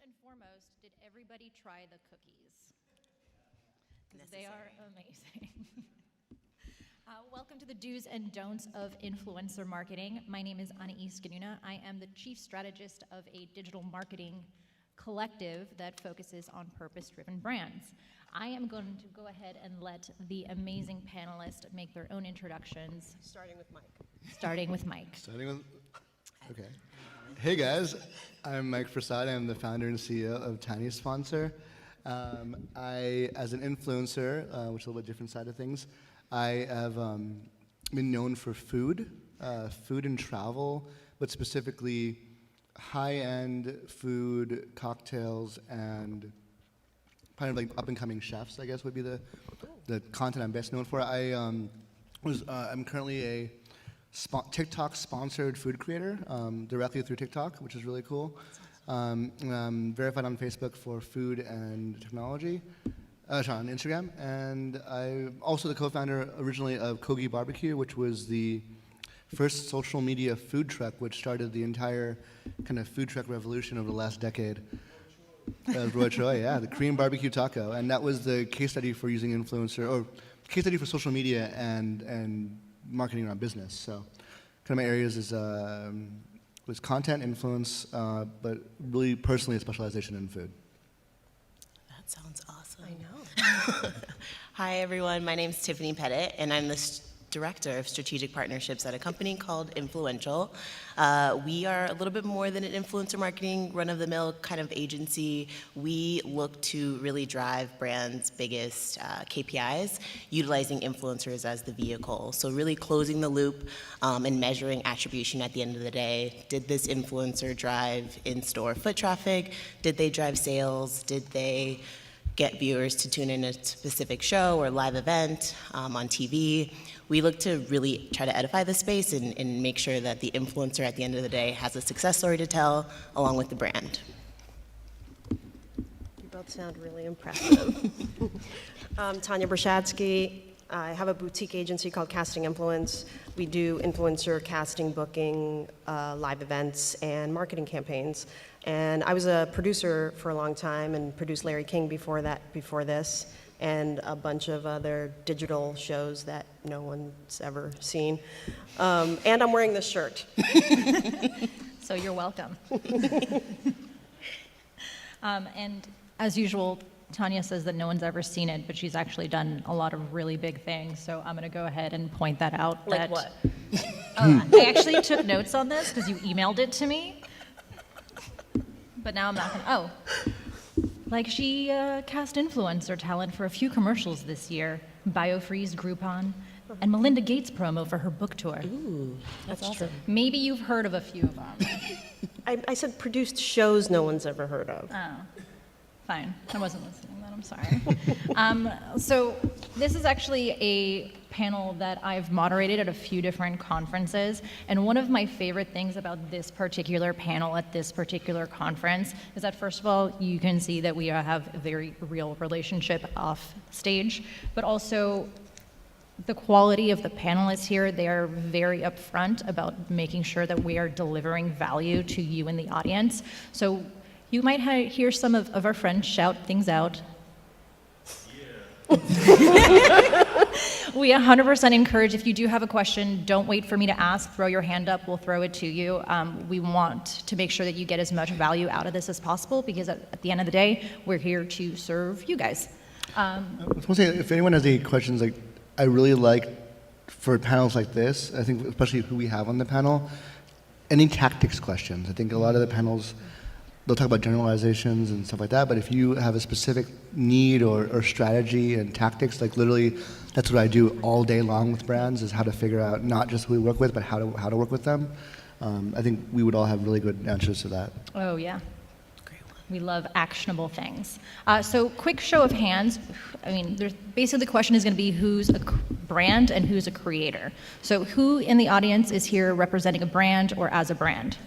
and foremost, did everybody try the cookies? Because they are amazing. Welcome to the do's and don'ts of influencer marketing. My name is Anais Ganuna. I am the chief strategist of a digital marketing collective that focuses on purpose-driven brands. I am going to go ahead and let the amazing panelists make their own introductions. Starting with Mike. Okay. Hey guys, I'm Mike Prasad. I'm the founder and CEO of Tiny Sponsor. As an influencer, which is a little bit different side of things, I have been known for food and travel, but specifically high-end food, cocktails, and kind of like up-and-coming chefs, I guess would be the content I'm best known for. I'm currently a TikTok-sponsored food creator directly through TikTok, which is really cool. I'm verified on Facebook for food and technology, on Instagram, and I'm also the co-founder originally of Kogi Barbecue, which was the first social media food truck, which started the entire kind of food truck revolution over the last decade. Roy Choi, yeah, the Korean barbecue taco, and that was the case study for using influencer, or case study for social media and marketing around business. So, kind of my areas was content, influence, but really personally a specialization in food. That sounds awesome. I know. Hi everyone, my name is Tiffany Pett, and I'm the Director of Strategic Partnerships at a company called Influential. We are a little bit more than an influencer marketing, run-of-the-mill kind of agency. We look to really drive brands' biggest KPIs, utilizing influencers as the vehicle. So really closing the loop and measuring attribution at the end of the day. Did this influencer drive in-store foot traffic? Did they drive sales? Did they get viewers to tune in a specific show or live event on TV? We look to really try to edify the space and make sure that the influencer at the end of the day has a success story to tell along with the brand. You both sound really impressive. Tanya Brashadsky. I have a boutique agency called Casting Influence. We do influencer casting, booking, live events, and marketing campaigns. And I was a producer for a long time and produced Larry King before this, and a bunch of other digital shows that no one's ever seen. And I'm wearing this shirt. So you're welcome. And as usual, Tanya says that no one's ever seen it, but she's actually done a lot of really big things. So I'm going to go ahead and point that out. Like what? I actually took notes on this because you emailed it to me. But now I'm not going to. Like she cast influencer talent for a few commercials this year. BioFreeze, Groupon, and Melinda Gates promo for her book tour. Ooh, that's awesome. True. Maybe you've heard of a few of them. I said produced shows no one's ever heard of. Oh, fine. I wasn't listening then, I'm sorry. So this is actually a panel that I've moderated at a few different conferences, and one of my favorite things about this particular panel at this particular conference is that, first of all, you can see that we have a very real relationship off stage, but also the quality of the panelists here. They are very upfront about making sure that we are delivering value to you in the audience. So you might hear some of our friends shout things out. We 100% encourage, if you do have a question, don't wait for me to ask, throw your hand up, we'll throw it to you. We want to make sure that you get as much value out of this as possible, because at the end of the day, we're here to serve you guys. I was going to say, if anyone has any questions, like I really like for panels like this, I think especially who we have on the panel, any tactics questions. I think a lot of the panels, they'll talk about generalizations and stuff like that, but if you have a specific need or strategy and tactics, like literally that's what I do all day long with brands, is how to figure out not just who we work with, but how to work with them. I think we would all have really good answers to that. Oh, yeah. Great one. We love actionable things. So quick show of hands. I mean, basically the question is going to be who's a brand and who's a creator. So who in the audience is here representing a brand or as a brand?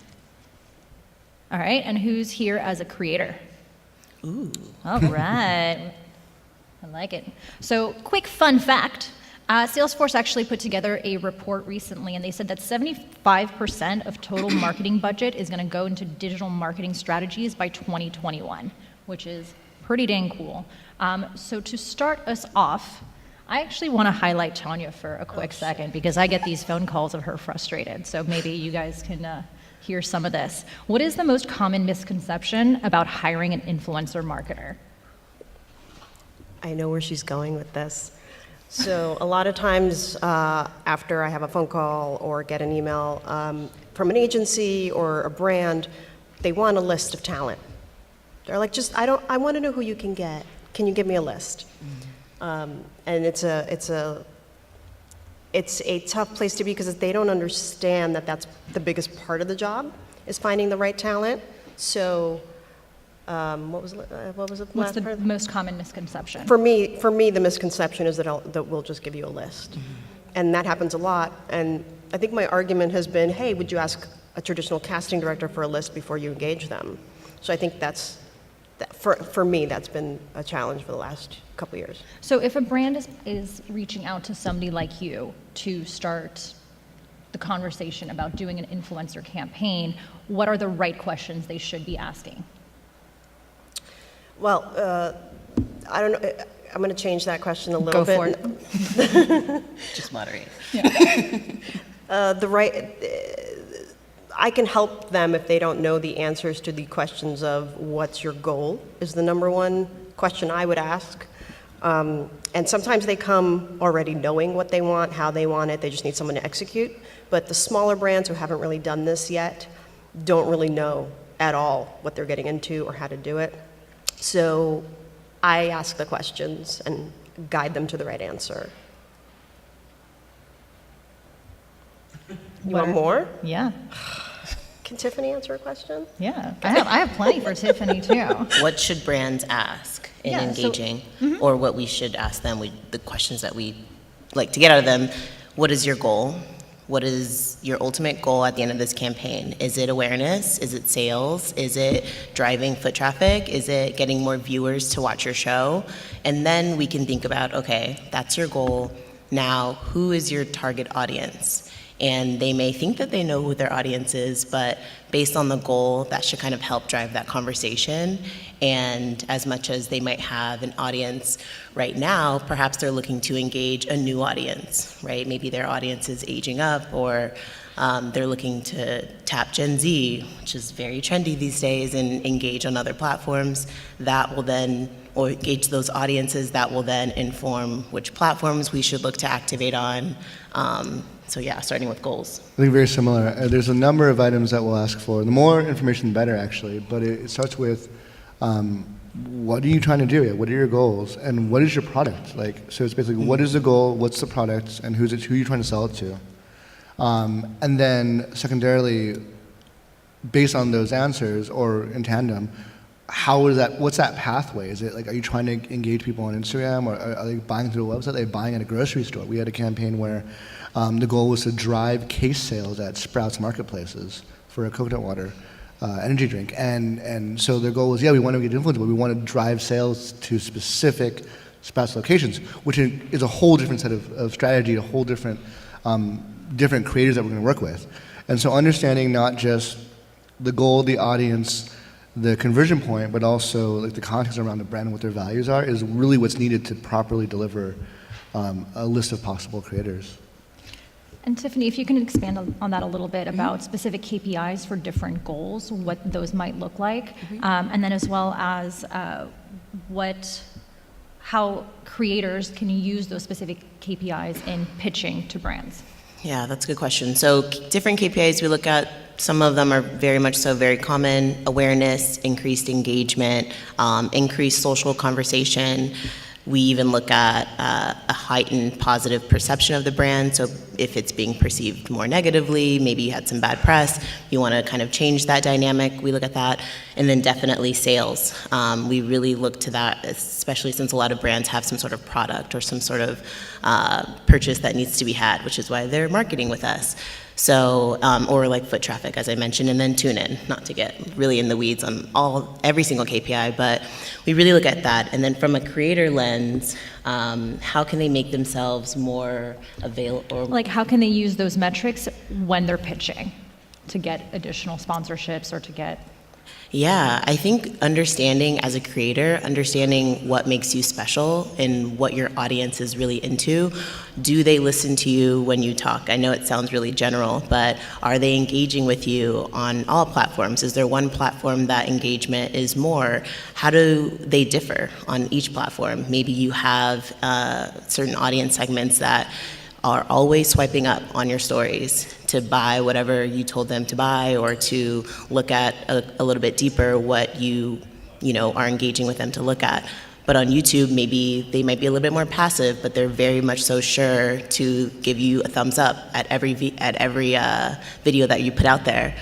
All right, and who's here as a creator? Ooh. All right. I like it. So quick fun fact, Salesforce actually put together a report recently, and they said that 75% of total marketing budget is going to go into digital marketing strategies by 2021, which is pretty dang cool. So to start us off, I actually want to highlight Tanya for a quick second because I get these phone calls of her frustrated. So maybe you guys can hear some of this. What is the most common misconception about hiring an influencer marketer? I know where she's going with this. So a lot of times after I have a phone call or get an email from an agency or a brand, they want a list of talent. They're like, I want to know who you can get. Can you give me a list? And it's a tough place to be because they don't understand that that's the biggest part of the job is finding the right talent. So what was the What's last the part? most common misconception? For me, the misconception is that we'll just give you a list. And that happens a lot. And I think my argument has been, hey, would you ask a traditional casting director for a list before you engage them? So I think for me, that's been a challenge for the last couple of years. So if a brand is reaching out to somebody like you to start the conversation about doing an influencer campaign, what are the right questions they should be asking? Well, I don't know. I'm going to change that question a little Go bit. for it. Just moderate. I can help them if they don't know the answers to the questions of what's your goal is the number one question I would ask. And sometimes they come already knowing what they want, how they want it. They just need someone to execute. But the smaller brands who haven't really done this yet don't really know at all what they're getting into or how to do it. So I ask the questions and guide them to the right answer. You want more? Yeah, Can Tiffany answer a question? yeah. I have plenty for Tiffany too. What should brands ask in Yeah, so- engaging, or what we should ask them? The questions that we like to get out of them. What is your goal? What is your ultimate goal at the end of this campaign? Is it awareness? Is it sales? Is it driving foot traffic? Is it getting more viewers to watch your show? And then we can think about, okay, that's your goal. Now, who is your target audience? And they may think that they know who their audience is, but based on the goal, that should kind of help drive that conversation. And as much as they might have an audience right now, perhaps they're looking to engage a new audience, right? Maybe their audience is aging up, or they're looking to tap Gen Z, which is very trendy these days, and engage on other platforms. That will then, or engage those audiences, that will then inform which platforms we should look to activate on. So yeah, starting with goals. I think very similar. There's a number of items that we'll ask for. The more information, the better, actually. But it starts with, what are you trying to do? What are your goals? And what is your product? So it's basically, what is the goal? What's the product? And who are you trying to sell it to? And then secondarily, based on those answers, or in tandem, what's that pathway? Is it are you trying to engage people on Instagram, or are they buying through a website? Are they buying at a grocery store? We had a campaign where the goal was to drive case sales at Sprouts marketplaces for a coconut water energy drink. And so their goal was, we want to get influenced, but we want to drive sales to specific Sprouts locations, which is a whole different set of strategy, a whole different creators that we're going to work with. And so understanding not just the goal, the audience, the conversion point, but also the context around the brand and what their values are is really what's needed to properly deliver a list of possible creators. And Tiffany, if you can expand on that a little bit about specific KPIs for different goals, what those might look like, and then as well as how creators can use those specific KPIs in pitching to brands. Yeah, that's a good question. So different KPIs we look at, some of them are very much so very common: awareness, increased engagement, increased social conversation. We even look at a heightened positive perception of the brand. So if it's being perceived more negatively, maybe you had some bad press, you want to kind of change that dynamic, we look at that. And then definitely sales. We really look to that, especially since a lot of brands have some sort of product or some sort of purchase that needs to be had, which is why they're marketing with us. So, or like foot traffic, as I mentioned, and then tune in, not to get really in the weeds on every single KPI, but we really look at that. And then from a creator lens, how can they make themselves more available? Like, how can they use those metrics when they're pitching to get additional sponsorships or to get? Yeah, I think understanding as a creator, understanding what makes you special and what your audience is really into. Do they listen to you when you talk? I know it sounds really general, but are they engaging with you on all platforms? Is there one platform that engagement is more? How do they differ on each platform? Maybe you have certain audience segments that are always swiping up on your stories to buy whatever you told them to buy, or to look at a little bit deeper what you are engaging with them to look at. But on YouTube, maybe they might be a little bit more passive, but they're very much so sure to give you a thumbs up at every video that you put out there.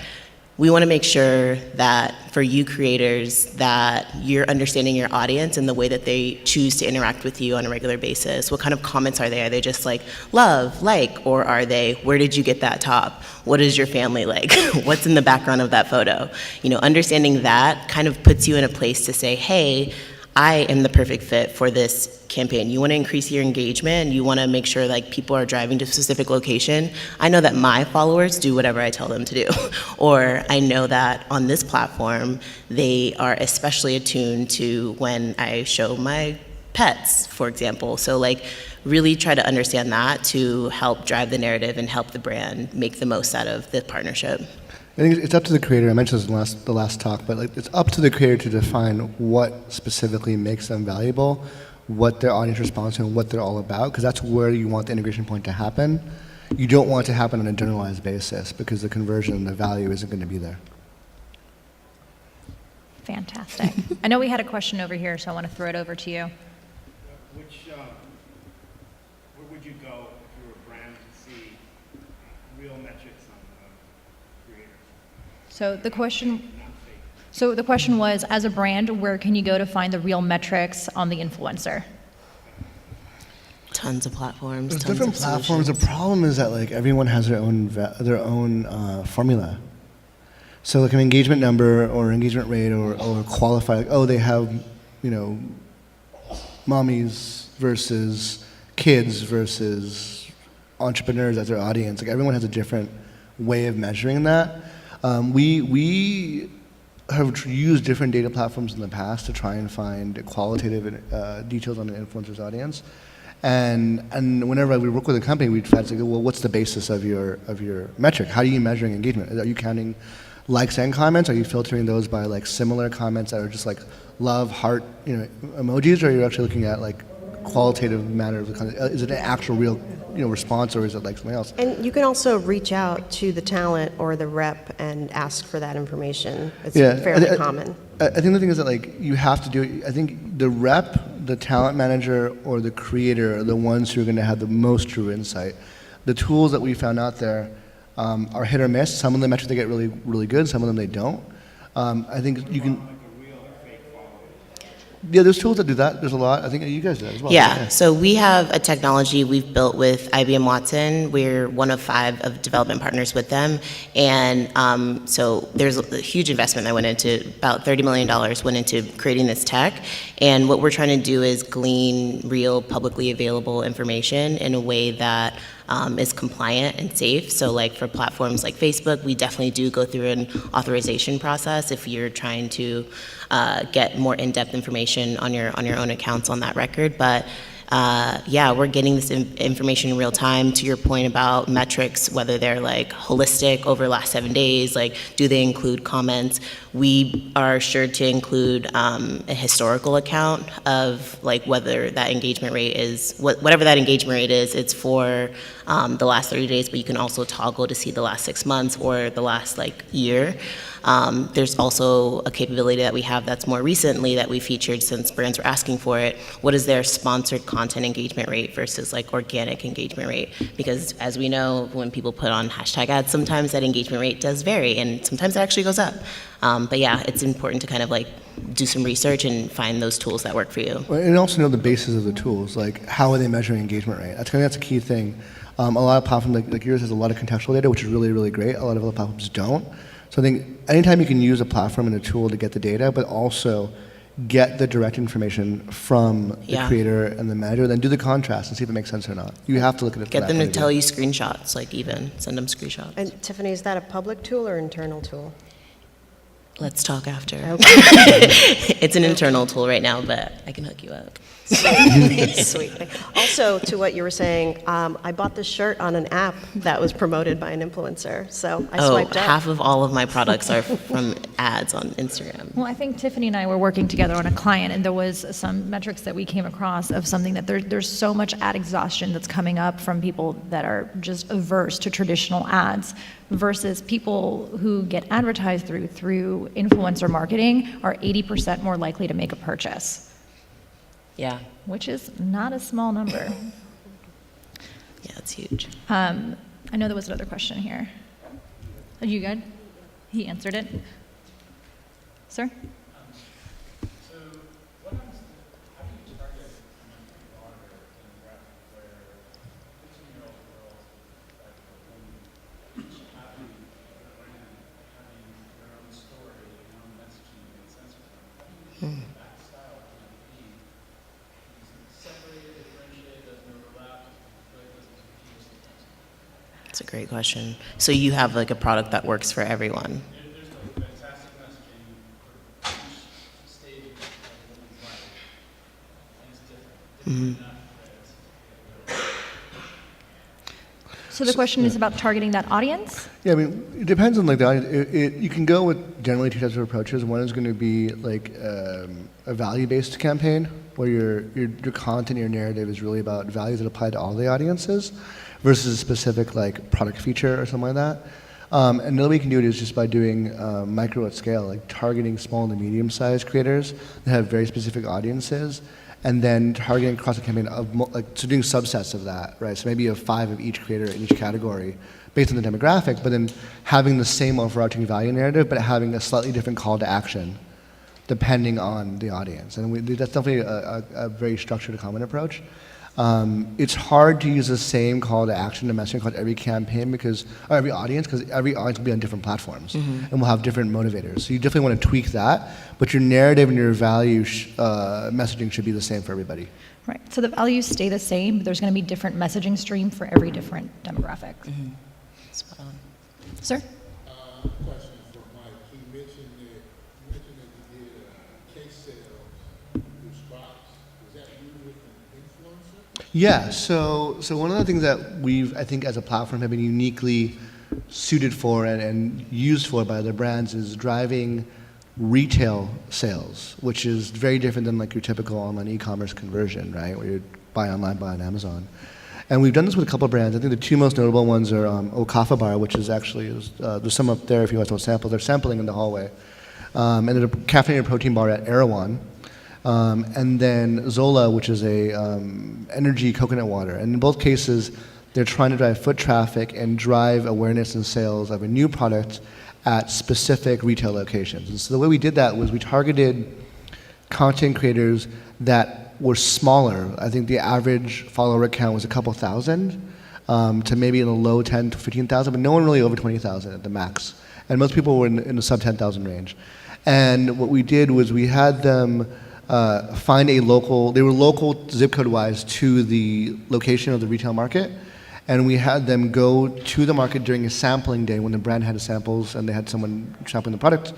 We want to make sure that for you creators that you're understanding your audience and the way that they choose to interact with you on a regular basis. What kind of comments are they? Are they just like, love, like, or are they, where did you get that top? What is your family like? What's in the background of that photo? Understanding that kind of puts you in a place to say, hey, I am the perfect fit for this campaign. You want to increase your engagement. You want to make sure like people are driving to a specific location. I know that my followers do whatever I tell them to do. Or I know that on this platform, they are especially attuned to when I show my pets, for example. So like really try to understand that to help drive the narrative and help the brand make the most out of the partnership. I think it's up to the creator. I mentioned this in the last talk, but like it's up to the creator to define what specifically makes them valuable, what their audience responds to, and what they're all about, because that's where you want the integration point to happen. You don't want it to happen on a generalized basis because the conversion, the value isn't going to be there. Fantastic. I know we had a question over here, so I want to throw it over to you. Where would you go if you were a brand to see real metrics on creators? So the question was, as a brand, where can you go to find the real metrics on the influencer? Tons of platforms. There's tons different of platforms. solutions. The problem is that like everyone has their own formula. So like an engagement number or engagement rate or qualify. Like, oh, they have mommies versus kids versus entrepreneurs as their audience. Like everyone has a different way of measuring that. We have used different data platforms in the past to try and find qualitative details on the influencer's audience. And whenever we work with a company, we try to say, well, what's the basis of your metric? How are you measuring engagement? Are you counting likes and comments? Are you filtering those by like similar comments that are just like love, heart, emojis? Or are you actually looking at like qualitative matter of the content? Is it an actual real response, or is it like something else? And you can also reach out to the talent or the rep and ask for that information. It's Yeah, fairly common. I think the thing is that like you have to do it. I think the rep, the talent manager, or the creator are the ones who are going to have the most true insight. The tools that we found out there are hit or miss. Some of the metrics they get really, really good. Some of them they don't. I think you can. Yeah, there's tools that do that. There's a lot. I think you guys do that as well. Yeah, so we have a technology we've built with IBM Watson. We're one of 5 of development partners with them. And so there's a huge investment that went into, about $30 million went into creating this tech. And what we're trying to do is glean real publicly available information in a way that is compliant and safe. So like for platforms like Facebook, we definitely do go through an authorization process if you're trying to get more in-depth information on your own accounts on that record. But yeah, we're getting this information in real time. To your point about metrics, whether they're like holistic over the last 7 days, like do they include comments? We are sure to include a historical account of like whether that engagement rate is, whatever that engagement rate is, it's for the last 30 days, but you can also toggle to see the last 6 months or the last like year. There's also a capability that we have that's more recently that we featured since brands were asking for it. What is their sponsored content engagement rate versus like organic engagement rate? Because as we know, when people put on hashtag ads, sometimes that engagement rate does vary and sometimes it actually goes up. But yeah, it's important to kind of like do some research and find those tools that work for you. And also know the basis of the tools, like how are they measuring engagement rate? That's a key thing. A lot of platforms like yours has a lot of contextual data, which is really, really great. A lot of other platforms don't. So I think anytime you can use a platform and a tool to get the data, but also get the direct information from the Yeah. creator and the manager, then do the contrast and see if it makes sense or not. You have to look at it. Get them to tell you screenshots, like even send them screenshots. And Tiffany, is that a public tool or internal tool? Let's talk after. Okay. It's an internal tool right now, but I can hook you up. Sweet. Also, to what you were saying, I bought this shirt on an app that was promoted by an influencer, so I Oh, swiped up. half of all of my products are from ads on Instagram. Well, I think Tiffany and I were working together on a client, and there was some metrics that we came across of something that there's so much ad exhaustion that's coming up from people that are just averse to traditional ads versus people who get advertised through influencer marketing are 80% more likely to make a purchase, Yeah, which is not a small number. yeah, it's huge. I know there was another question here. Are you good? He answered it. Sir? So what happens how do you target a blogger in a graphic where 15-year-old girls like each having a brand, having their own story, their own messaging makes sense for them? How do you ensure that style can be separated, differentiated, doesn't overlap, doesn't confuse the person? It's a great question. So you have like a product that works for everyone. There's like fantastic messaging for each stage of a woman's life, and it's different. So the question is about targeting that audience? Yeah, I mean, it depends on like the audience. You can go with generally two types of approaches. One is going to be like a value-based campaign, where your content, your narrative is really about values that apply to all the audiences, versus a specific like product feature or something like that. And another way you can do it is just by doing micro at scale, like targeting small to medium-sized creators that have very specific audiences, and then targeting across a campaign of so doing subsets of that, right? So maybe you have 5 of each creator in each category based on the demographics, but then having the same overarching value narrative, but having a slightly different call to action depending on the audience. And that's definitely a very structured common approach. It's hard to use the same call to action to messaging across every campaign or every audience, because every audience will be on different platforms and will have different motivators. So you definitely want to tweak that, but your narrative and your value messaging should be the same for everybody. Right. So the values stay the same, but there's going to be different messaging stream for every different demographic. Spot on. Sir? Question for Mike. He mentioned that you did case sales through Sprouts. Is that usually from influencer? Yeah, so one of the things that I think as a platform have been uniquely suited for and used for by other brands is driving retail sales, which is very different than like your typical online e-commerce conversion, right? Where you buy online, buy on Amazon. And we've done this with a couple of brands. I think the two most notable ones are Okafa Bar, which is actually, there's some up there if you guys want samples. They're sampling in the hallway. And then a caffeinated protein bar at Erewhon. And then Zola, which is a energy coconut water. And in both cases, they're trying to drive foot traffic and drive awareness and sales of a new product at specific retail locations. And so the way we did that was we targeted content creators that were smaller. I think the average follower count was a couple thousand to maybe in the low 10 to 15,000, but no one really over 20,000 at the max. And most people were in the sub 10,000 range. And what we did was we had them find they were local zip code wise to the location of the retail market. And we had them go to the market during a sampling day when the brand had the samples and they had someone sampling the product,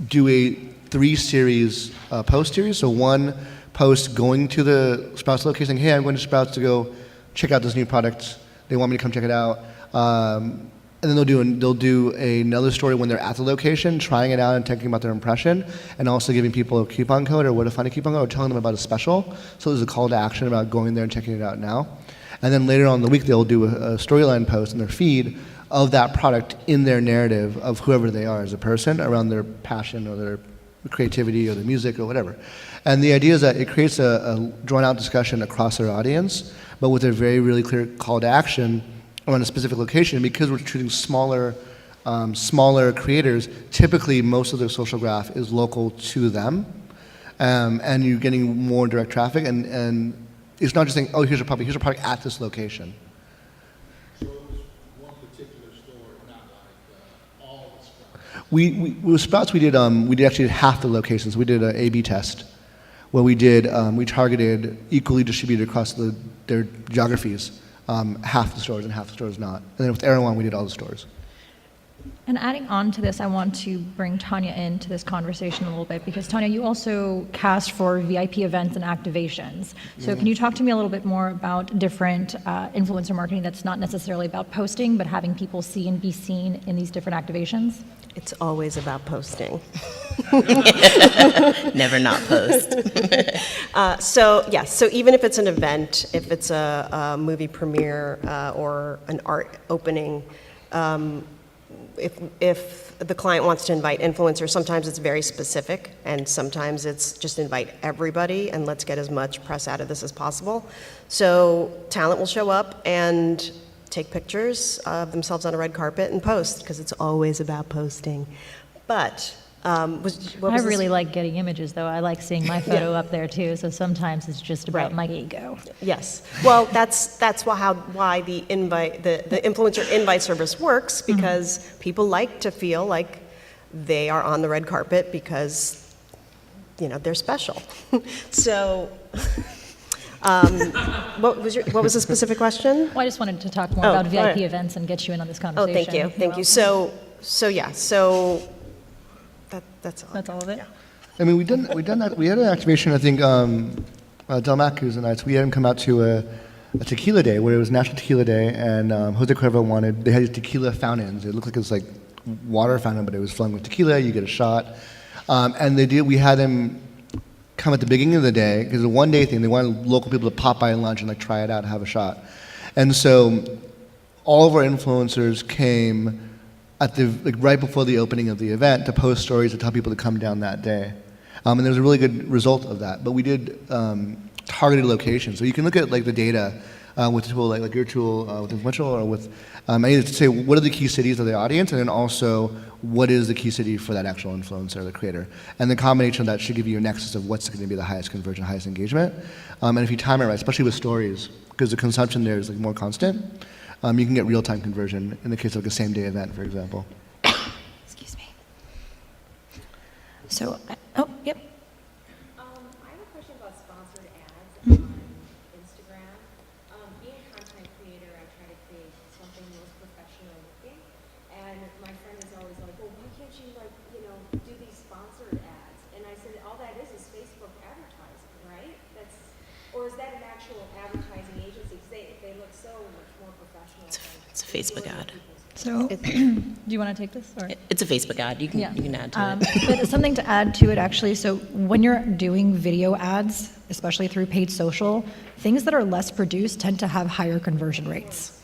do a 3-series post series. So one post going to the Sprouts location saying, hey, I'm going to Sprouts to go check out this new product. They want me to come check it out. And then they'll do another story when they're at the location, trying it out and talking about their impression, and also giving people a coupon code or where to find a coupon code or telling them about a special. So there's a call to action about going there and checking it out now. And then later on in the week, they'll do a storyline post in their feed of that product in their narrative of whoever they are as a person around their passion or their creativity or their music or whatever. And the idea is that it creates a drawn-out discussion across their audience, but with a very, really clear call to action around a specific location. Because we're choosing smaller creators, typically most of their social graph is local to them, and you're getting more direct traffic. And it's not just saying, oh, here's a product at this location. With Sprouts, we did actually half the locations. We did an A/B test where we targeted equally distributed across their geographies, half the stores and half the stores not. And then with Erewhon, we did all the stores. And adding on to this, I want to bring Tanya into this conversation a little bit because Tanya, you also cast for VIP events and activations. So can you talk to me a little bit more about different influencer marketing that's not necessarily about posting, but having people see and be seen in these different activations? It's always about posting. Never not post. So even if it's an event, if it's a movie premiere or an art opening, if the client wants to invite influencers, sometimes it's very specific, and sometimes it's just invite everybody and let's get as much press out of this as possible. So talent will show up and take pictures of themselves on a red carpet and post, because it's always about posting. But I really like getting images, though. I like seeing my photo up there, too. So sometimes it's just about my ego. Yes. Well, that's why the influencer invite service works, because people like to feel like they are on the red carpet because, they're special. So, what was the specific question? Well, I just wanted to talk more about VIP events and get you in on this conversation. Oh, thank you. Thank you. So that's all. That's all of it? I mean, we done that. We had an activation, I think, Delmac, who's the Knights, we had him come out to a tequila day where it was National Tequila Day, and Jose Cuervo they had these tequila fountains. It looked like it was like water fountain, but it was flowing with tequila. You get a shot. And we had them come at the beginning of the day, because it's a one-day thing. They wanted local people to pop by and lunch and like try it out and have a shot. And so all of our influencers came at right before the opening of the event to post stories to tell people to come down that day. And there was a really good result of that. But we did targeted locations. So you can look at like the data with a tool like your tool with Influential, or with any to say what are the key cities of the audience, and then also what is the key city for that actual influencer or the creator. And the combination of that should give you a nexus of what's going to be the highest conversion, highest engagement. And if you time it right, especially with stories, because the consumption there is like more constant, you can get real-time conversion in the case of like a same-day event, for example. Excuse me. So, yep. I have a question about sponsored ads on Instagram. Being a content creator, I try to create something most professional looking. And my friend is always like, well, why can't you do these sponsored ads? And I said, all that is Facebook advertising, right? Or is that an actual advertising agency? Because they look so much more professional. It's a Facebook ad. So, do you want to take this? Or? It's a Facebook ad. You can add to it. But something to add to it, actually. So when you're doing video ads, especially through paid social, things that are less produced tend to have higher conversion rates.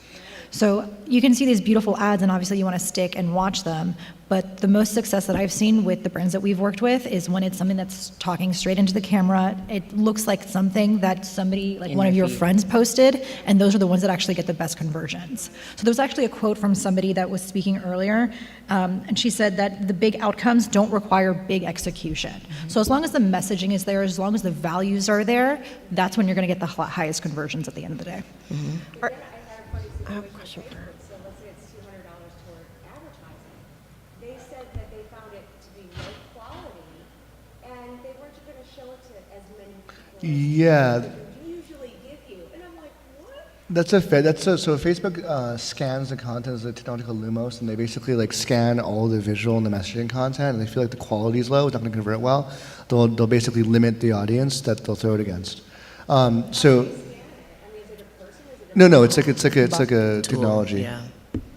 So you can see these beautiful ads, and obviously you want to stick and watch them. But the most success that I've seen with the brands that we've worked with is when it's something that's talking straight into the camera. It looks like something that somebody, like one of your friends posted, and those are the ones that actually get the best conversions. So there was actually a quote from somebody that was speaking earlier, and she said that the big outcomes don't require big execution. So as long as the messaging is there, as long as the values are there, that's when you're going to get the highest conversions at the end of the day. I have a question for her. So let's say it's $200 toward advertising. They said that they found it to be low quality, and they weren't going to show it to as many people Yeah. as they usually give you. And I'm like, what? So Facebook scans the content as a technology called Lumos, and they basically like scan all the visual and the messaging content, and they feel like the quality is low, it's not going to convert well. They'll basically limit the audience that they'll throw it against. No, it's like a technology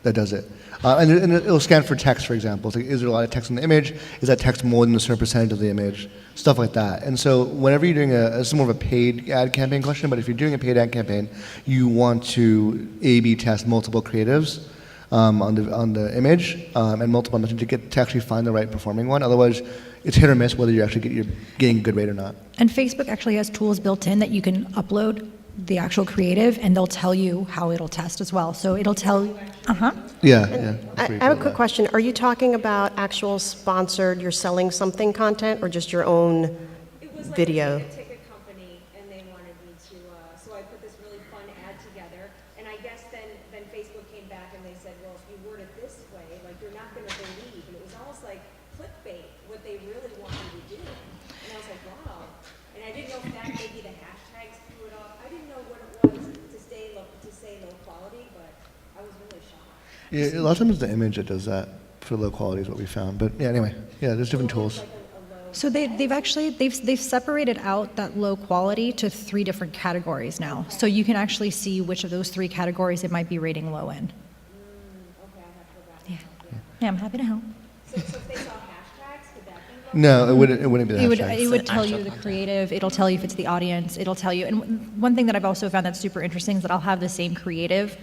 that does it, and it'll scan for text, for example. It's like, is there a lot of text in the image? Is that text more than a certain percentage of the image? Stuff like that. And so whenever you're doing this is more of a paid ad campaign question, but if you're doing a paid ad campaign, you want to A/B test multiple creatives on the image and multiple messages to actually find the right performing one. Otherwise, it's hit or miss whether you're getting a good rate or not. And Facebook actually has tools built in that you can upload the actual creative, and they'll tell you how it'll test as well. So it'll tell you, Yeah. I have a quick question. Are you talking about actual sponsored, you're selling something content, or just your own It was like video? a ticket company, and they wanted me to, so I put this really fun ad together, and I guess then Facebook came back and they said, well, if you word it this way, like, you're not going to believe. And it was almost like what they really want me to do. And I was like, wow. And I didn't know if that maybe the hashtags threw it off. I didn't know what it was to say low quality, but I was really shocked. Yeah, a lot of times it's the image that does that for low quality is what we found. But yeah, anyway, yeah, there's different tools. So they've separated out that low quality to 3 different categories now. So you can actually see which of those 3 categories it might be rating low in. Okay, I have to go back. Yeah. Yeah, I'm happy to help. So if they saw hashtags, could that be low? No, it wouldn't be the hashtag. It would tell you the creative, it'll tell you if it's the audience, it'll tell you, and one thing that I've also found that's super interesting is that I'll have the same creative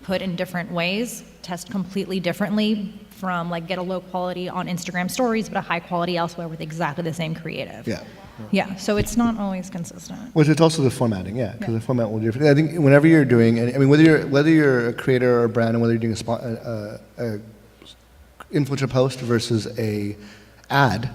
put in different ways, test completely differently from like get a low quality on Instagram stories, but a high quality elsewhere with exactly the same creative. Yeah. Yeah, so it's not always consistent. Which it's also the formatting, yeah, because Yeah. the format will be different. I think whenever you're doing, and I mean, whether you're a creator or a brand, and whether you're doing a influencer post versus a ad,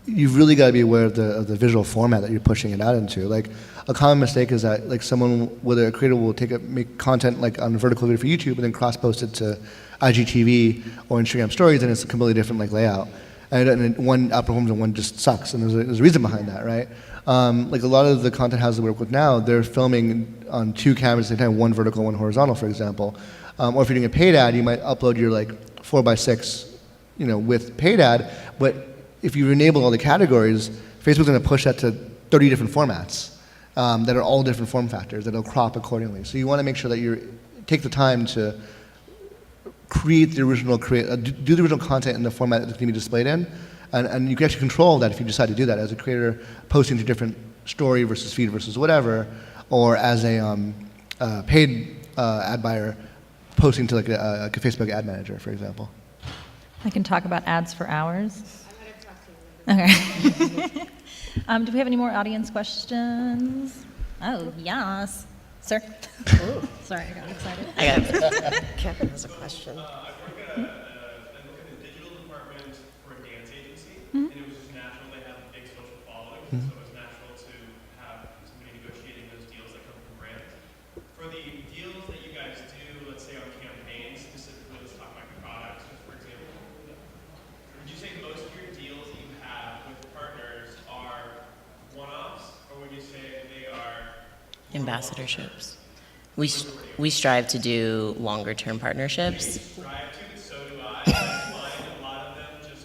you've really got to be aware of the visual format that you're pushing it out into. Like a common mistake is that like someone, whether a creator will make content like on a vertical video for YouTube and then cross post it to IGTV or Instagram stories, and it's a completely different like layout. And one outperforms and one just sucks, and there's a reason behind that, right? Like a lot of the content houses we work with now, they're filming on 2 cameras at the same time, one vertical, one horizontal, for example. Or if you're doing a paid ad, you might upload your like 4x6, with paid ad. But if you enable all the categories, Facebook's going to push that to 30 different formats that are all different form factors that'll crop accordingly. So you want to make sure that you take the time to create the original do the original content in the format that's going to be displayed in, and you can actually control that if you decide to do that as a creator, posting to different story versus feed versus whatever, or as a paid ad buyer, posting to like a Facebook ad manager, for example. I can talk about ads for hours. Okay. Do we have any more audience questions? Oh, yes. Sir? Sorry, I got excited. I got it. Kevin has a question. I work at I look at the digital department for a dance agency, and it was just natural. They have a big social following, so it was natural to have somebody negotiating those deals that come from brands. For the deals that you guys do, let's say on campaigns, specifically, let's talk about products, for example. Would you say most of your deals that you have with partners are one-offs, or would you say they are Ambassadorships. We strive to do longer term partnerships. strive to, so do I. I find a lot of them the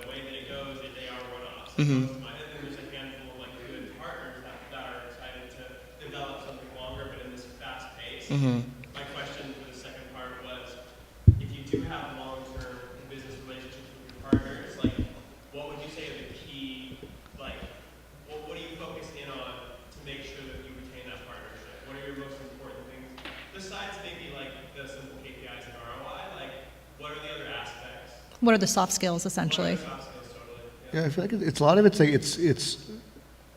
way that it goes, they are one-offs. And then there's a handful of like good partners that are excited to develop something longer, but in this fast pace. My question for the second part was, if you do have long-term business relationships with your partners, like, what would you say are the key, like, what do you focus in on to make sure that you retain that partnership? What are your most important things? Besides maybe like the simple KPIs and ROI, like, what are the other aspects? What are the soft skills, essentially? Soft skills, totally. Yeah, I feel like it's a lot of it's like it's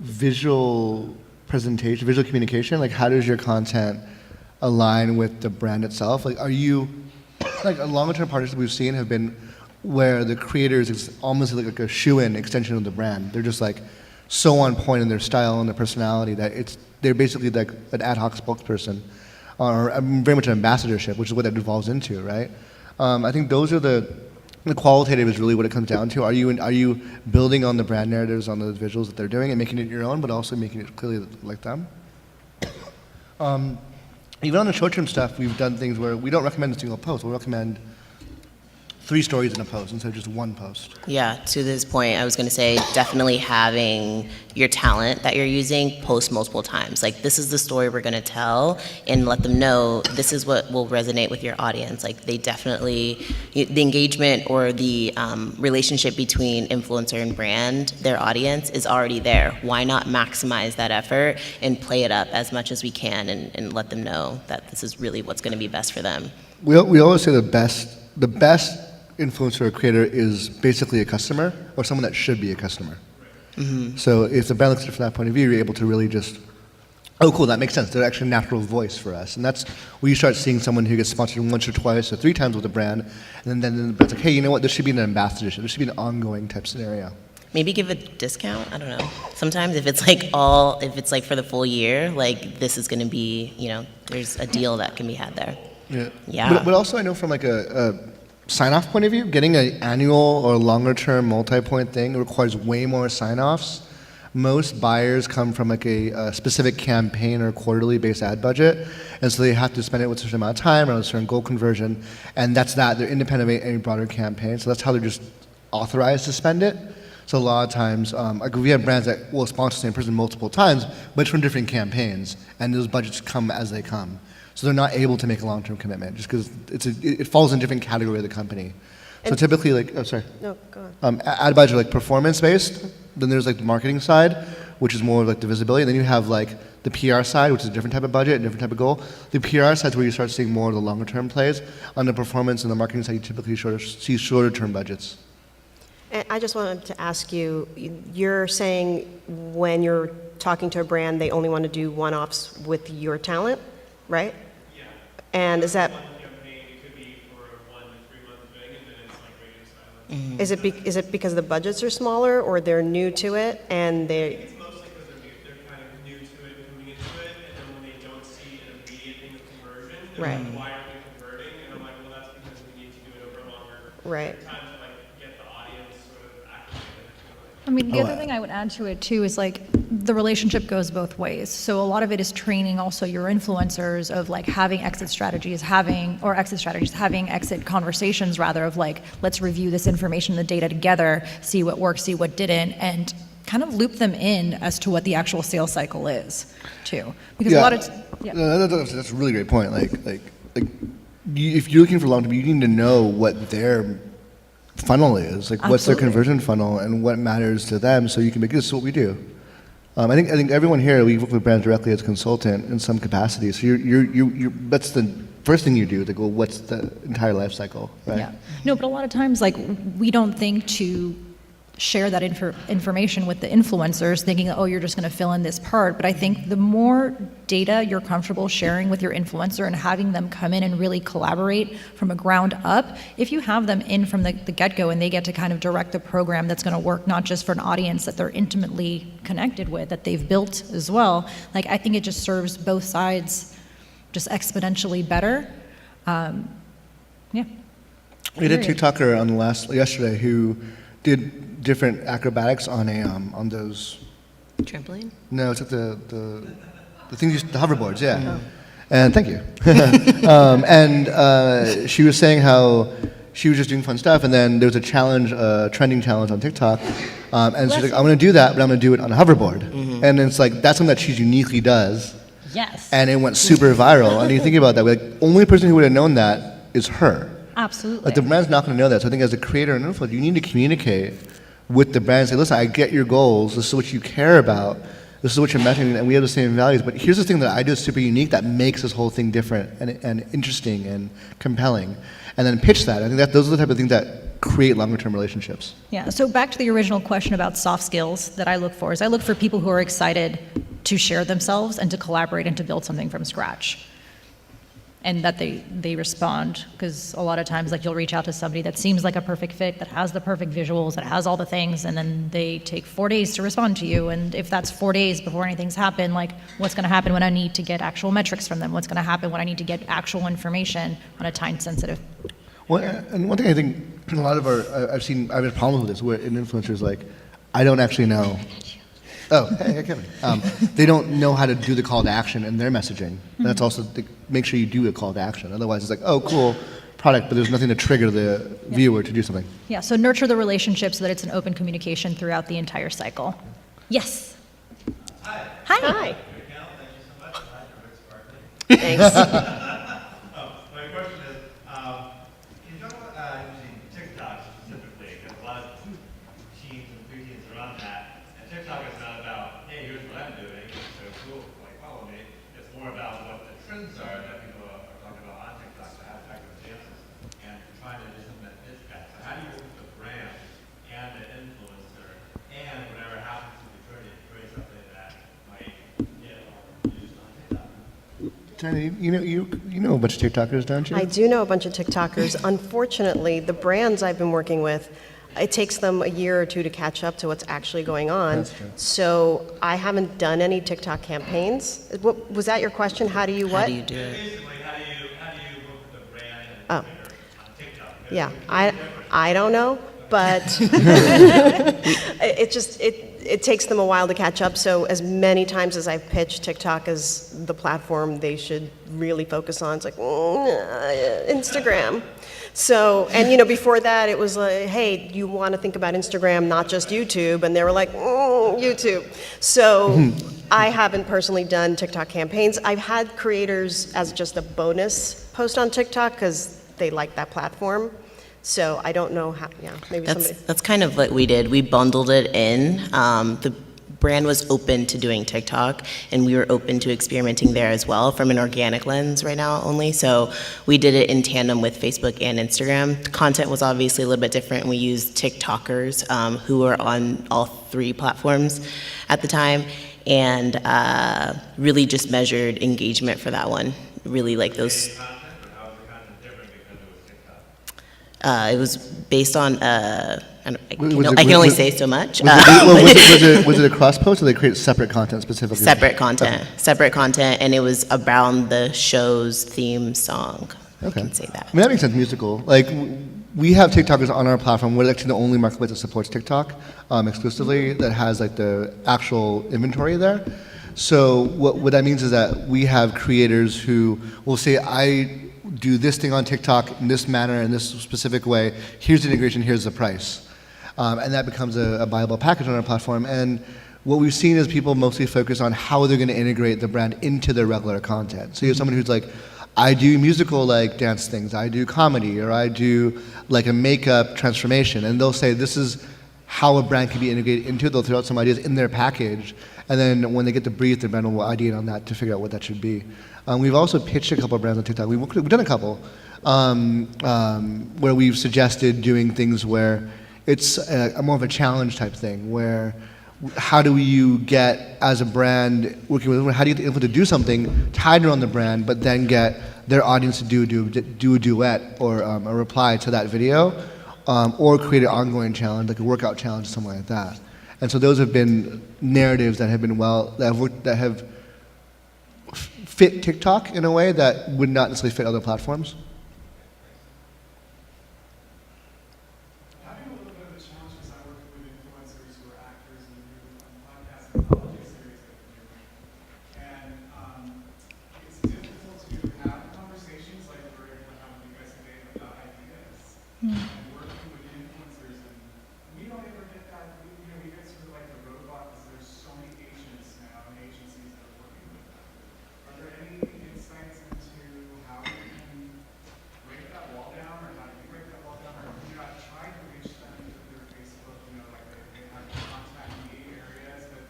visual presentation, visual communication. Like, how does your content align with the brand itself? Like, are you like a longer-term partnerships we've seen have been where the creators is almost like a shoe-in extension of the brand. They're just like so on point in their style and their personality that they're basically like an ad hoc spokesperson, or very much an ambassadorship, which is what that devolves into, right? I think those are the qualitative is really what it comes down to. Are you building on the brand narratives, on the visuals that they're doing, and making it your own, but also making it clearly like them? Even on the short-term stuff, we've done things where we don't recommend a single post. We'll recommend 3 stories in a post instead of just 1 post. Yeah, to this point, I was going to say definitely having your talent that you're using post multiple times. Like, this is the story we're going to tell, and let them know this is what will resonate with your audience. Like, they definitely, the engagement or the relationship between influencer and brand, their audience, is already there. Why not maximize that effort and play it up as much as we can and let them know that this is really what's going to be best for them? We always say the best influencer or creator is basically a customer or someone that should be a customer. So if the brand looks at it from that point of view, you're able to really just, oh, cool, that makes sense. They're actually a natural voice for us. And that's where you start seeing someone who gets sponsored once or twice or 3 times with a brand, and then the brand's like, hey, you know what, this should be an ambassadorship. This should be an ongoing type scenario. Maybe give a discount. I don't know. Sometimes if it's like for the full year, like this is going to be, there's a deal that can be had there. Yeah. Yeah. But also I know from like a sign-off point of view, getting an annual or longer-term multi-point thing requires way more sign-offs. Most buyers come from like a specific campaign or quarterly-based ad budget, and so they have to spend it with a certain amount of time or a certain goal conversion, and that's that. They're independent of any broader campaign, so that's how they're just authorized to spend it. So a lot of times, like we have brands that will sponsor the same person multiple times, but it's from different campaigns, and those budgets come as they come. So they're not able to make a long-term commitment just because it falls in a different category of the company. So typically, like, oh, sorry. No, go on. Ad budgets are like performance-based. Then there's like the marketing side, which is more like the visibility. And then you have like the PR side, which is a different type of budget, a different type of goal. The PR side is where you start seeing more of the longer-term plays. On the performance and the marketing side, you typically see shorter-term budgets. And I just wanted to ask you, you're saying when you're talking to a brand, they only want to do one-offs with your talent, right? Yeah. And is that, One campaign, it could be for a 1 to 3 month thing, and then it's like radio silence. is it because the budgets are smaller or they're new to it and they, It's mostly because they're kind of new to it, coming into it, and then when they don't see an immediate thing of conversion, they're Right. like, why aren't we converting? And I'm like, well, that's because we need to do it over a longer Right. time to like get the audience sort of activated. I mean, the other thing I would add to it too is like the relationship goes both ways. So a lot of it is training also your influencers of like having exit strategies, having exit conversations rather of like, let's review this information, the data together, see what works, see what didn't, and kind of loop them in as to what the actual sales cycle is too. Because a lot of, yeah. No, that's a really great point. If you're looking for long-term, you need to know what their funnel is, like what's their Absolutely. conversion funnel and what matters to them, so you can make this is what we do. I think everyone here, we work with brands directly as a consultant in some capacity. So you're that's the first thing you do. They go, what's the entire life cycle, right? Yeah. No, but a lot of times, like, we don't think to share that information with the influencers, thinking, oh, you're just going to fill in this part. But I think the more data you're comfortable sharing with your influencer and having them come in and really collaborate from a ground up, if you have them in from the get-go and they get to kind of direct the program that's going to work not just for an audience that they're intimately connected with, that they've built as well, like, I think it just serves both sides just exponentially better. Yeah. We had a Period. TikToker on yesterday who did different acrobatics on those. Trampoline? No, it's like the things, the hoverboards, yeah. And thank you. She was saying how she was just doing fun stuff, and then there was a challenge, trending challenge on TikTok, and she's like, I'm going to do that, but I'm going to do it on a hoverboard. And it's like, that's something that she uniquely does, Yes. and it went super viral. And you think about that, like, only person who would have known that is her. Absolutely. Like, the brand's not going to know that. So I think as a creator and influencer, you need to communicate with the brand and say, listen, I get your goals. This is what you care about. This is what you're measuring, and we have the same values. But here's the thing that I do is super unique that makes this whole thing different and interesting and compelling. And then pitch that. I think that those are the type of things that create longer-term relationships. Yeah, so back to the original question about soft skills that I look for is I look for people who are excited to share themselves and to collaborate and to build something from scratch. And that they respond, because a lot of times, like, you'll reach out to somebody that seems like a perfect fit, that has the perfect visuals, that has all the things, and then they take 4 days to respond to you. And if that's 4 days before anything's happened, like, what's going to happen when I need to get actual metrics from them? What's going to happen when I need to get actual information on a time-sensitive? Well, and one thing I think a lot of I've had problems with this, where an influencer's like, I don't actually know. Oh, hey, Kevin. They don't know how to do the call to action in their messaging. That's also, make sure you do a call to action. Otherwise, it's like, oh, cool product, but there's nothing to trigger the viewer to do something. Yeah, so nurture the relationship so that it's an open communication throughout the entire cycle. Yes. Hi. hi. My Thanks. question is, can you talk about using TikTok specifically? Because a lot of teens and preteens are on that, and TikTok is not about, hey, here's what I'm doing, it's so cool, like, follow me. It's more about what the trends are that people are talking about on TikTok to have effective dances, and trying to implement this guy. So how do you work with the brand and the influencer, and whatever happens to the journey to create something that might get used on TikTok? Tiny, you know a bunch of TikTokers, don't you? I do know a bunch of TikTokers. Unfortunately, the brands I've been working with, it takes them a year or two to catch up to what's actually going on. That's true. So I haven't done any TikTok campaigns. Was that your question? How do you what? How do you do it? Basically, how do you work with the brand and Oh. the creator on TikTok? Yeah, I don't know, but it takes them a while to catch up. So as many times as I've pitched TikTok as the platform they should really focus on, it's like Instagram. So, and before that it was like, hey, you want to think about Instagram, not just YouTube, and they were like, YouTube. So I haven't personally done TikTok campaigns. I've had creators as just a bonus post on TikTok because they like that platform. So I don't know how, maybe somebody. That's kind of what we did. We bundled it in. The brand was open to doing TikTok, and we were open to experimenting there as well from an organic lens right now only. So we did it in tandem with Facebook and Instagram. The content was obviously a little bit different. We used TikTokers who were on all 3 platforms at the time, and really just measured engagement for that one. Really like those. It was based on, I can only say so much. Was it a cross post, or they create separate content specifically? Separate content, and it was around the show's theme song. Okay. I can say that. I mean, that makes sense, musical. Like, we have TikTokers on our platform. We're actually the only marketplace that supports TikTok exclusively, that has like the actual inventory there. So what that means is that we have creators who will say, I do this thing on TikTok in this manner, in this specific way. Here's the integration, here's the price. And that becomes a viable package on our platform. And what we've seen is people mostly focus on how they're going to integrate the brand into their regular content. So you have someone who's like, I do musical like dance things, I do comedy, or I do like a makeup transformation. And they'll say, this is how a brand can be integrated into it. They'll throw out some ideas in their package. And then when they get the brief, the brand will ideate on that to figure out what that should be. We've also pitched a couple of brands on TikTok. We've done a couple where we've suggested doing things where it's a more of a challenge type thing, where how do you get, as a brand, working with, how do you get people to do something tied around the brand, but then get their audience to do a duet or a reply to that video, or create an ongoing challenge, like a workout challenge, something like that. And so those have been narratives that have been that have fit TikTok in a way that would not necessarily fit other platforms. Having a little bit of a challenge because I work with influencers who are actors and do podcast anthology series that we do. And it's difficult to have conversations like we're able to have with you guys today about ideas. And working with influencers, and we don't ever get that. We get sort of like the roadblock because there's so many agents now and agencies that are working with them. Are there any insights into how we can break that wall down, or how do you break that wall down, or have you not tried to reach them through Facebook, like they have contact me areas, but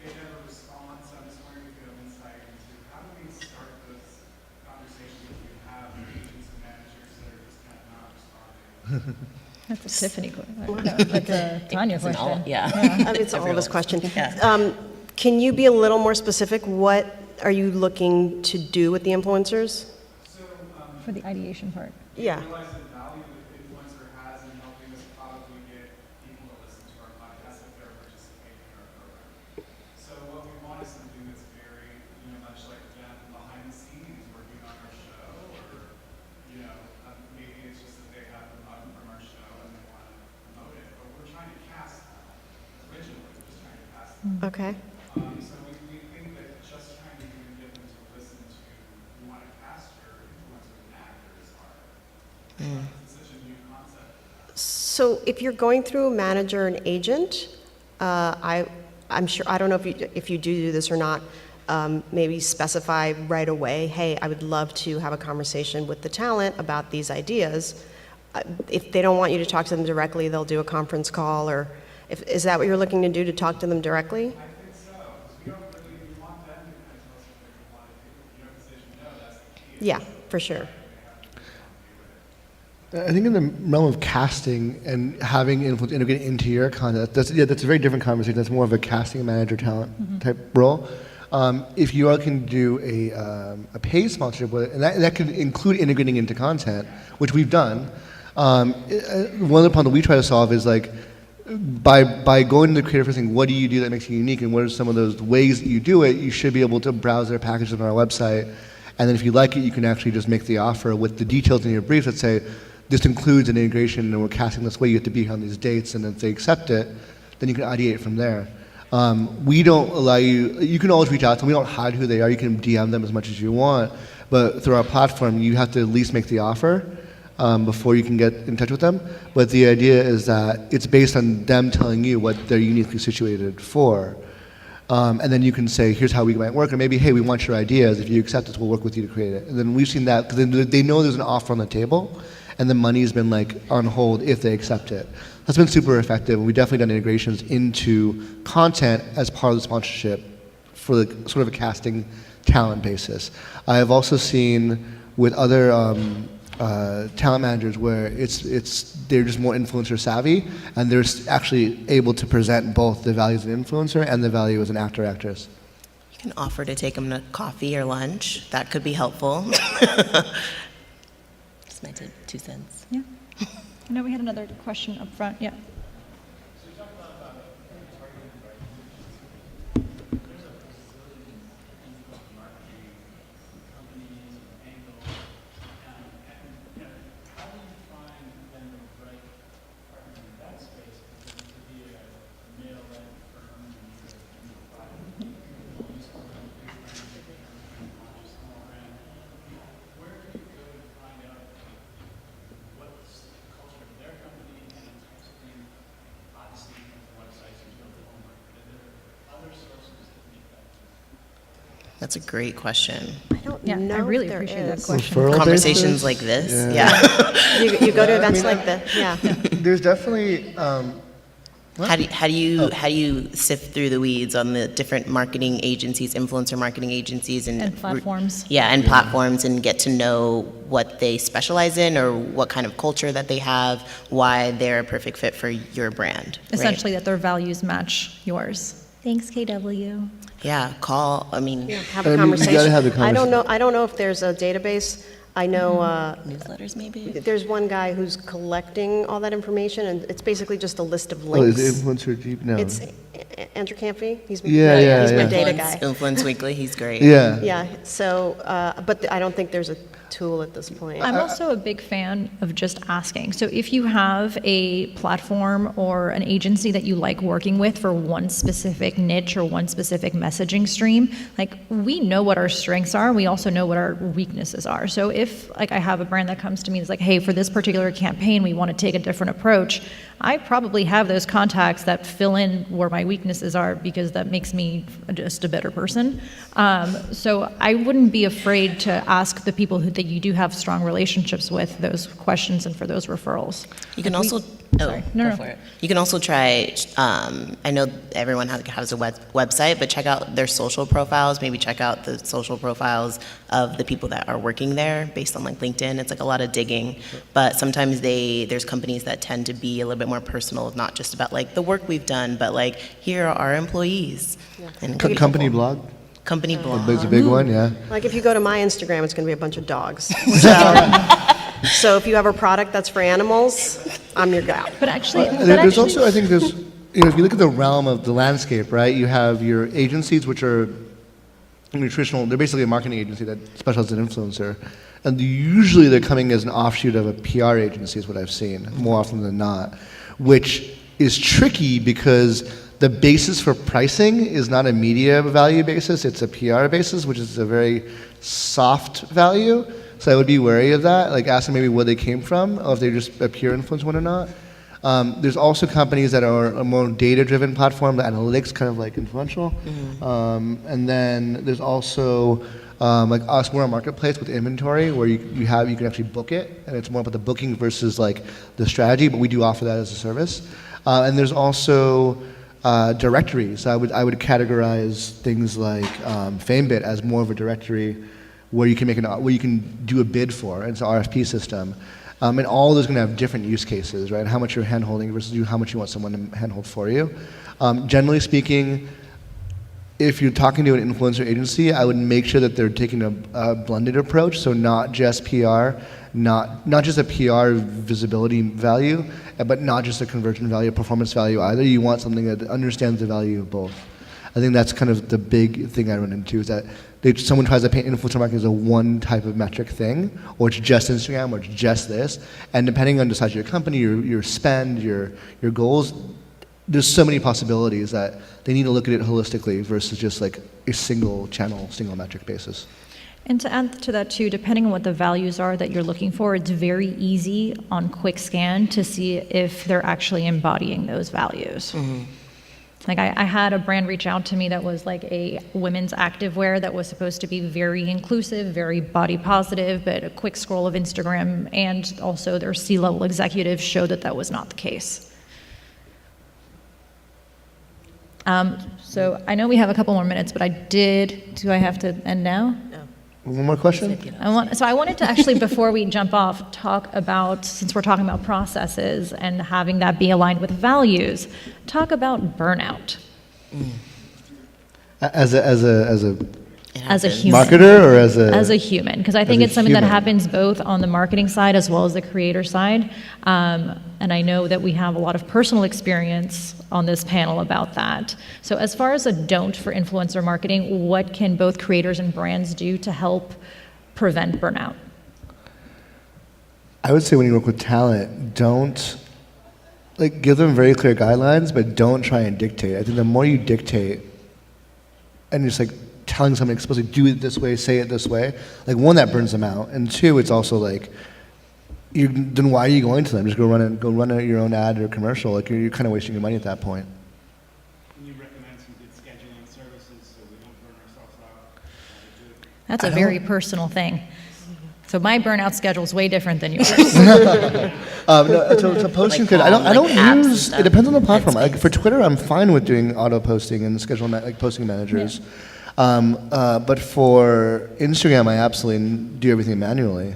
they never respond, so I'm just wondering if you have insight into how do we start those conversations if we have agents and managers that are just kind of not responding? That's a Tiffany question. That's a Tanya It's an question. It's all of us question. Yeah. Can you be a little more specific? What are you looking to do with the influencers? So, For the ideation part. Yeah. realize the value that the influencer has in helping us probably get people to listen to our podcast if they're participating in our program. So what we want is something that's very, much like them behind the scenes working on our show, or, maybe it's just that they have a button from our show and they want to promote it, but we're trying to cast that. Originally, we're just trying to cast that. Okay. So we think that just trying to even get them to listen to, you want to cast your influencers and actors is hard. It's such a new concept. So if you're going through a manager and agent, I'm sure, I don't know if you do this or not, maybe specify right away, hey, I would love to have a conversation with the talent about these ideas. If they don't want you to talk to them directly, they'll do a conference call, or is that what you're looking to do, to talk to them directly? I think so, because we don't really, we want them to kind of tell us what they want to do. Because as you know, that's the key. Yeah, for sure. I think in the realm of casting and having influence integrated into your content, that's a very different conversation. That's more of a casting manager talent type role. If you all can do a paid sponsorship with it, and that could include integrating into content, which we've done. One of the problems that we try to solve is like, by going to the creator first, saying, what do you do that makes you unique, and what are some of those ways that you do it, you should be able to browse their packages on our website. And then if you like it, you can actually just make the offer with the details in your brief that say, this includes an integration and we're casting this way, you have to be here on these dates, and if they accept it, then you can ideate from there. We don't allow you can always reach out to them, we don't hide who they are, you can DM them as much as you want, but through our platform, you have to at least make the offer before you can get in touch with them. But the idea is that it's based on them telling you what they're uniquely situated for. And then you can say, here's how we might work, or maybe, hey, we want your ideas. If you accept this, we'll work with you to create it. And then we've seen that, because they know there's an offer on the table, and the money's been like on hold if they accept it. That's been super effective, and we've definitely done integrations into content as part of the sponsorship for the sort of a casting talent basis. I have also seen with other talent managers where they're just more influencer savvy, and they're actually able to present both the value as an influencer and the value as an actor or actress. You can offer to take them to coffee or lunch. That could be helpful. Just my 2 cents. Yeah. I know we had another question up front. Yeah. That's a great question. I don't Yeah, know I really if there appreciate that is. question. Referral Conversations basis? like this, Yeah. yeah. You go to events like this, yeah. There's definitely How do you sift through the weeds on the different marketing agencies, influencer marketing agencies, And platforms. Yeah, and platforms, and get to know what they specialize in or what kind of culture that they have, why they're a perfect fit for your brand. right? Essentially, that their values match yours. Thanks, KW. Yeah, call. I mean, Yeah, have I a mean, you conversation. gotta have the I don't conversation. know if there's a database. I know newsletters maybe. there's one guy who's collecting all that information, and it's basically just a list of Oh, links. is it influencer deep? No. It's Andrew Campy. He's Yeah, he's my yeah. data guy. Influence Weekly. He's great. Yeah. Yeah. So, but I don't think there's a tool at this point. I'm also a big fan of just asking. So if you have a platform or an agency that you like working with for one specific niche or one specific messaging stream, like we know what our strengths are. We also know what our weaknesses are. So if like I have a brand that comes to me and is like, hey, for this particular campaign, we want to take a different approach, I probably have those contacts that fill in where my weaknesses are because that makes me just a better person. So I wouldn't be afraid to ask the people that you do have strong relationships with those questions and for those referrals. You can Like also. sorry. Oh, No, go no. for it. You can also try. I know everyone has a website, but check out their social profiles. Maybe check out the social profiles of the people that are working there, based on like LinkedIn. It's like a lot of digging, but sometimes there's companies that tend to be a little bit more personal, not just about like the work we've done, but like here are our employees. And it could be Company helpful. blog? Company blog. It's a big one, yeah. Like if you go to my Instagram, it's going to be a bunch of dogs. So if you have a product that's for animals, I'm your guy. But actually, There's also, I think there's, if you look at the realm of the landscape, right, you have your agencies, which are nutritional, they're basically a marketing agency that specializes in influencer. And usually they're coming as an offshoot of a PR agency, is what I've seen, more often than not, which is tricky because the basis for pricing is not a media value basis, it's a PR basis, which is a very soft value. So I would be wary of that, like ask them maybe where they came from, or if they just a pure influence one or not. There's also companies that are a more data-driven platform, the analytics kind of like influential. And then there's also like us, we're a marketplace with inventory where you can actually book it, and it's more about the booking versus like the strategy, but we do offer that as a service. And there's also directories. I would categorize things like FameBit as more of a directory where you can where you can do a bid for. It's an RFP system. And all of those are going to have different use cases, right? How much you're handholding versus how much you want someone to handhold for you. Generally speaking, if you're talking to an influencer agency, I would make sure that they're taking a blended approach, so not just PR, not just a PR visibility value, but not just a conversion value, performance value either. You want something that understands the value of both. I think that's kind of the big thing I run into is that someone tries to paint influencer marketing as a one type of metric thing, or it's just Instagram, or it's just this. And depending on the size of your company, your spend, your goals, there's so many possibilities that they need to look at it holistically versus just like a single channel, single metric basis. And to add to that too, depending on what the values are that you're looking for, it's very easy on quick scan to see if they're actually embodying those values. Like I had a brand reach out to me that was like a women's activewear that was supposed to be very inclusive, very body positive, but a quick scroll of Instagram and also their C-level executives showed that that was not the case. So I know we have a couple more minutes, but do I have to end now? One more question? I wanted to actually, before we jump off, talk about, since we're talking about processes and having that be aligned with values, talk about burnout. As a As a human. marketer or as a human, because I think a it's something that human. happens both on the marketing side as well as the creator side. And I know that we have a lot of personal experience on this panel about that. So as far as a don't for influencer marketing, what can both creators and brands do to help prevent burnout? I would say when you work with talent, don't give them very clear guidelines, but don't try and dictate. I think the more you dictate and just telling someone explicitly, do it this way, say it this way, one, that burns them out, and two, it's also then why are you going to them? Just go run your own ad or commercial. You're kind of wasting your money at that point. Can you recommend some good scheduling services so we don't burn ourselves out? That's a very personal thing. So my burnout schedule is way different than yours. So posting could. I don't apps and use. stuff. It depends on the platform. For Twitter, I'm fine with doing auto posting and schedule posting managers. But for Instagram, I absolutely do everything manually.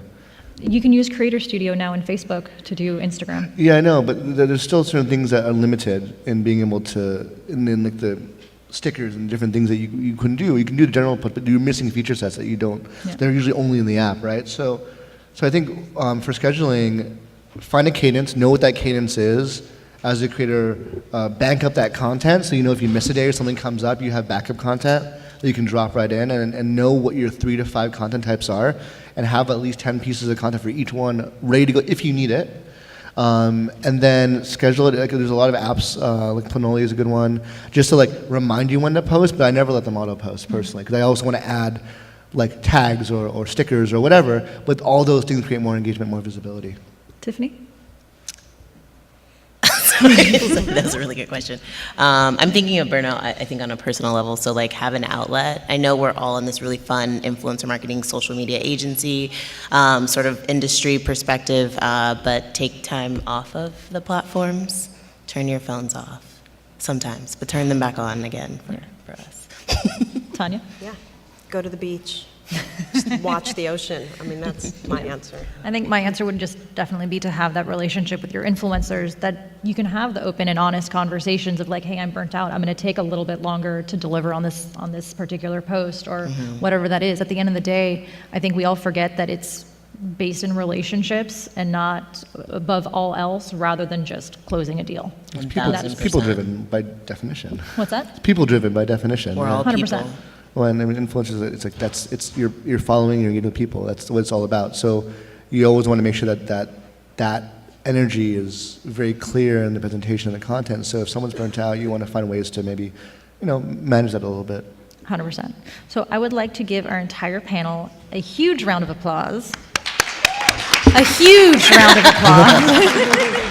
You can use Creator Studio now in Facebook to do Instagram. Yeah, I know, but there's still certain things that are limited in being able to, and then the stickers and different things that you couldn't do. You can do the general, but you're missing feature sets that you don't. Yeah. They're usually only in the app, right? So I think for scheduling, find a cadence, know what that cadence is. As a creator, bank up that content so you know if you miss a day or something comes up, you have backup content that you can drop right in, and know what your 3 to 5 content types are, and have at least 10 pieces of content for each one ready to go if you need it. And then schedule it. There's a lot of apps, like Planoly is a good one, just to remind you when to post, but I never let them auto post personally, because I also want to add tags or stickers or whatever, but all those things create more engagement, more visibility. Tiffany? That was a really good question. I'm thinking of burnout, I think, on a personal level. So, have an outlet. I know we're all in this really fun influencer marketing, social media agency, sort of industry perspective, but take time off of the platforms. Turn your phones off sometimes, but turn them back on again for us. Tanya? Yeah, go to the beach, just watch the ocean. I mean, that's my answer. I think my answer would just definitely be to have that relationship with your influencers, that you can have the open and honest conversations of hey, I'm burnt out. I'm going to take a little bit longer to deliver on this particular post or whatever that is. At the end of the day, I think we all forget that it's based in relationships and not above all else, rather than just closing a deal. It's people driven by definition. What's that? It's people driven by definition. We're all 100%. people. Well, and influencers, it's you're following, you're engaging with people. That's what it's all about. So you always want to make sure that energy is very clear in the presentation and the content. So if someone's burnt out, you want to find ways to maybe, manage that a little bit. 100%. So I would like to give our entire panel a huge round of applause. A huge round of applause.